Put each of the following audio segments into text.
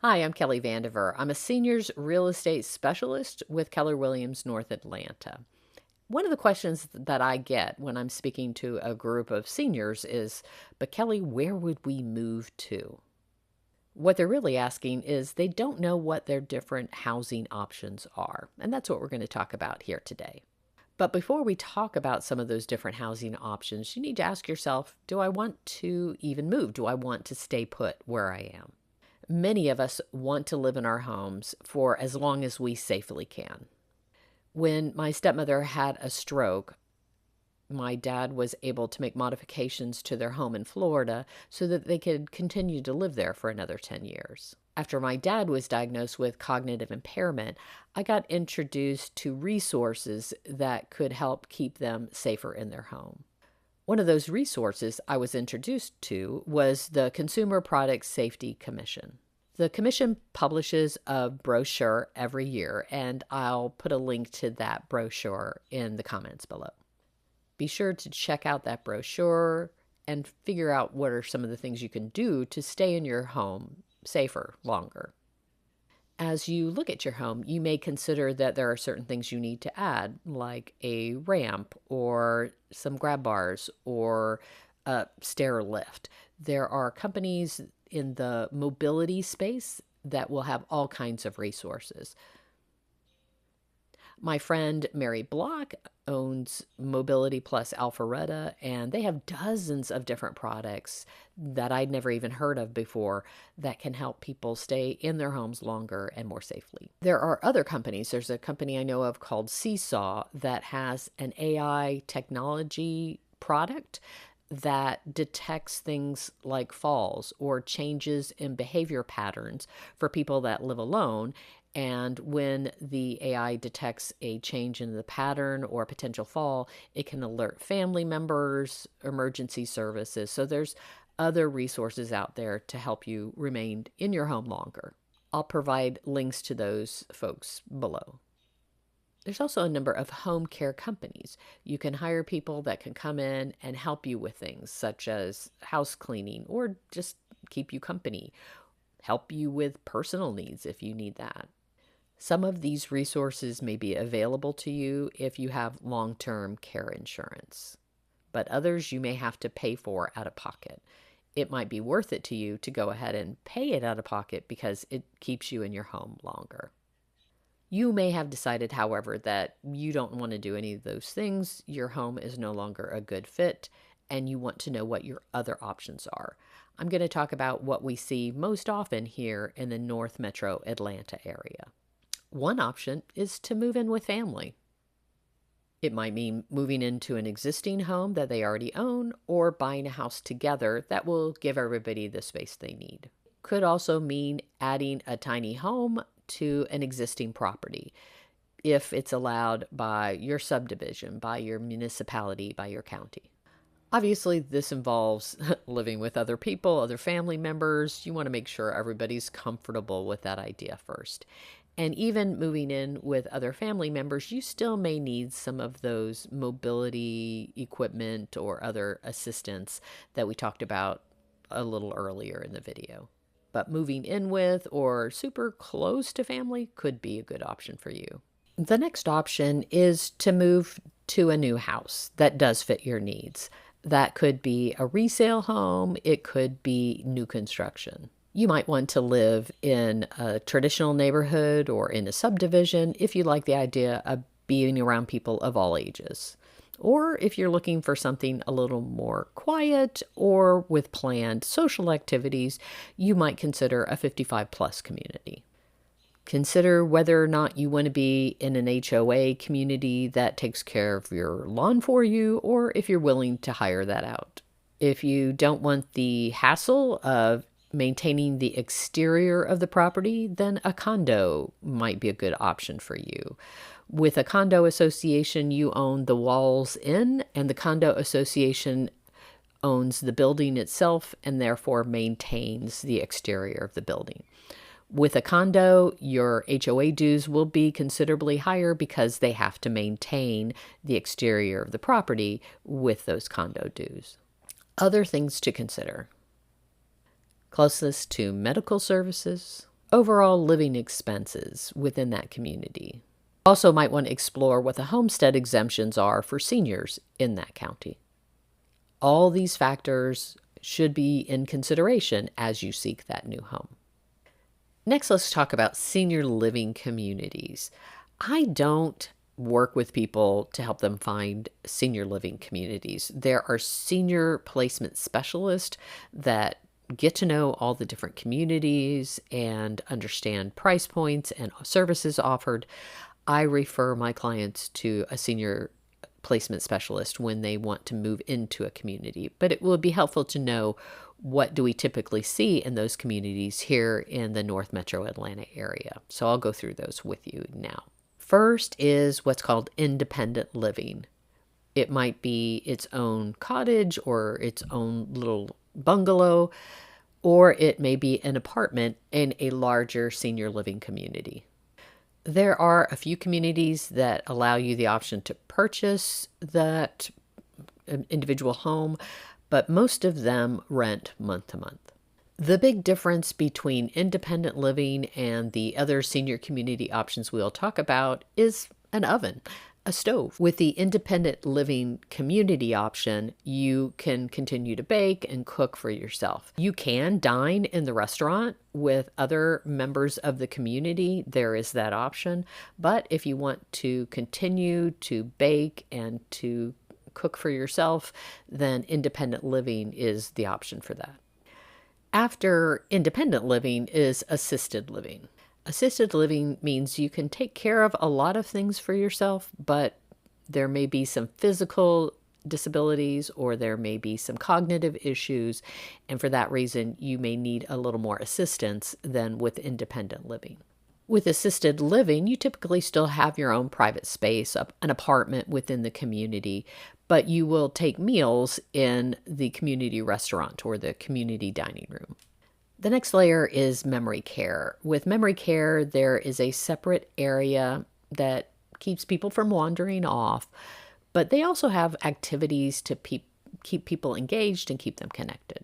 Hi, I'm Kelly Vandever. I'm a seniors real estate specialist with Keller Williams North Atlanta. One of the questions that I get when I'm speaking to a group of seniors is, but Kelly, where would we move to? What they're really asking is they don't know what their different housing options are. And that's what we're going to talk about here today. But before we talk about some of those different housing options, you need to ask yourself, do I want to even move? Do I want to stay put where I am? Many of us want to live in our homes for as long as we safely can. When my stepmother had a stroke, my dad was able to make modifications to their home in Florida so that they could continue to live there for another 10 years. After my dad was diagnosed with cognitive impairment, I got introduced to resources that could help keep them safer in their home. One of those resources I was introduced to was the Consumer Product Safety Commission. The commission publishes a brochure every year, and I'll put a link to that brochure in the comments below. Be sure to check out that brochure and figure out what are some of the things you can do to stay in your home safer longer. As you look at your home, you may consider that there are certain things you need to add, like a ramp or some grab bars or a stair lift. There are companies in the mobility space that will have all kinds of resources. My friend Mary Block owns Mobility Plus Alpharetta, and they have dozens of different products that I'd never even heard of before that can help people stay in their homes longer and more safely. There are other companies. There's a company I know of called Seesaw that has an AI technology product that detects things like falls or changes in behavior patterns for people that live alone. And when the AI detects a change in the pattern or a potential fall, it can alert family members, emergency services. So there's other resources out there to help you remain in your home longer. I'll provide links to those folks below. There's also a number of home care companies. You can hire people that can come in and help you with things such as house cleaning or just keep you company, help you with personal needs if you need that. Some of these resources may be available to you if you have long-term care insurance, but others you may have to pay for out of pocket. It might be worth it to you to go ahead and pay it out of pocket because it keeps you in your home longer. You may have decided, however, that you don't want to do any of those things. Your home is no longer a good fit, and you want to know what your other options are. I'm going to talk about what we see most often here in the North Metro Atlanta area. One option is to move in with family. It might mean moving into an existing home that they already own or buying a house together that will give everybody the space they need. Could also mean adding a tiny home to an existing property if it's allowed by your subdivision, by your municipality, by your county. Obviously, this involves living with other people, other family members. You want to make sure everybody's comfortable with that idea first. And even moving in with other family members, you still may need some of those mobility equipment or other assistance that we talked about a little earlier in the video. But moving in with or super close to family could be a good option for you. The next option is to move to a new house that does fit your needs. That could be a resale home. It could be new construction. You might want to live in a traditional neighborhood or in a subdivision if you like the idea of being around people of all ages. Or if you're looking for something a little more quiet or with planned social activities, you might consider a 55 plus community. Consider whether or not you want to be in an HOA community that takes care of your lawn for you, or if you're willing to hire that out. If you don't want the hassle of maintaining the exterior of the property, then a condo might be a good option for you. With a condo association, you own the walls in, and the condo association owns the building itself and therefore maintains the exterior of the building. With a condo, your HOA dues will be considerably higher because they have to maintain the exterior of the property with those condo dues. Other things to consider: closeness to medical services, overall living expenses within that community. Also might want to explore what the homestead exemptions are for seniors in that county. All these factors should be in consideration as you seek that new home. Next, let's talk about senior living communities. I don't work with people to help them find senior living communities. There are senior placement specialists that get to know all the different communities and understand price points and services offered. I refer my clients to a senior placement specialist when they want to move into a community, but it will be helpful to know what do we typically see in those communities here in the North Metro Atlanta area. So I'll go through those with you now. First is what's called independent living. It might be its own cottage or its own little bungalow, or it may be an apartment in a larger senior living community. There are a few communities that allow you the option to purchase that individual home, but most of them rent month to month. The big difference between independent living and the other senior community options we'll talk about is an oven, a stove. With the independent living community option, you can continue to bake and cook for yourself. You can dine in the restaurant with other members of the community. There is that option. But if you want to continue to bake and to cook for yourself, then independent living is the option for that. After independent living is assisted living. Assisted living means you can take care of a lot of things for yourself, but there may be some physical disabilities or there may be some cognitive issues, and for that reason, you may need a little more assistance than with independent living. With assisted living, you typically still have your own private space, an apartment within the community, but you will take meals in the community restaurant or the community dining room. The next layer is memory care. With memory care, there is a separate area that keeps people from wandering off, but they also have activities to keep people engaged and keep them connected.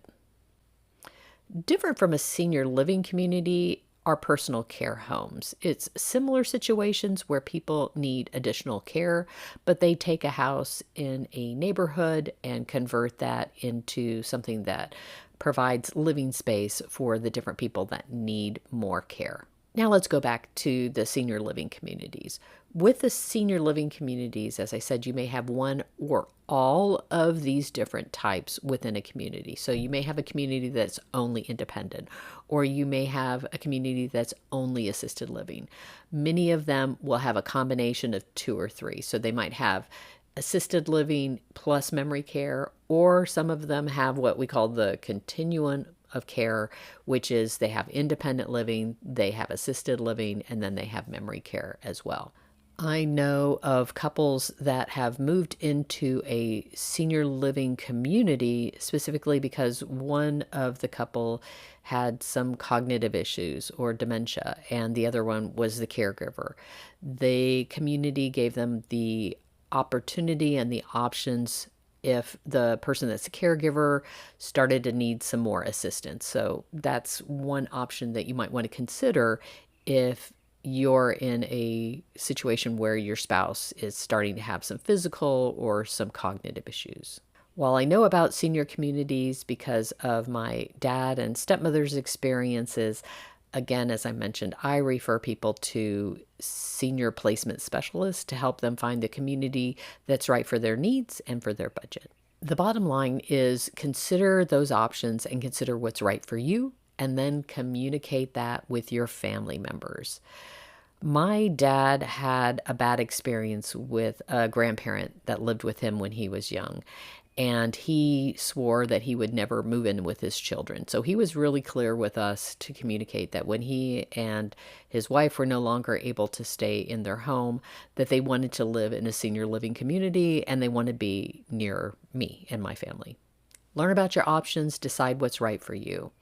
Different from a senior living community are personal care homes. It's similar situations where people need additional care, but they take a house in a neighborhood and convert that into something that provides living space for the different people that need more care. Now let's go back to the senior living communities. With the senior living communities, as I said, you may have one or all of these different types within a community. So you may have a community that's only independent, or you may have a community that's only assisted living. Many of them will have a combination of 2 or 3. So they might have assisted living plus memory care, or some of them have what we call the continuum of care, which is they have independent living, they have assisted living, and then they have memory care as well. I know of couples that have moved into a senior living community specifically because one of the couple had some cognitive issues or dementia, and the other one was the caregiver. The community gave them the opportunity and the options if the person that's a caregiver started to need some more assistance. So that's one option that you might want to consider if you're in a situation where your spouse is starting to have some physical or some cognitive issues. While I know about senior communities because of my dad and stepmother's experiences, again, as I mentioned, I refer people to senior placement specialists to help them find the community that's right for their needs and for their budget. The bottom line is consider those options and consider what's right for you, and then communicate that with your family members. My dad had a bad experience with a grandparent that lived with him when he was young, and he swore that he would never move in with his children. So he was really clear with us to communicate that when he and his wife were no longer able to stay in their home, that they wanted to live in a senior living community and they wanted to be near me and my family. Learn about your options, decide what's right for you.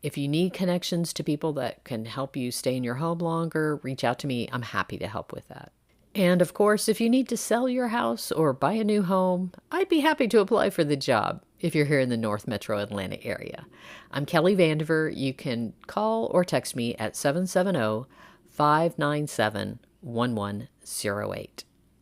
If you need connections to people that can help you stay in your home longer, reach out to me. I'm happy to help with that. And of course, if you need to sell your house or buy a new home, I'd be happy to apply for the job. if you're here in the North Metro Atlanta area. I'm Kelly Vandever. You can call or text me at 770 597 1108.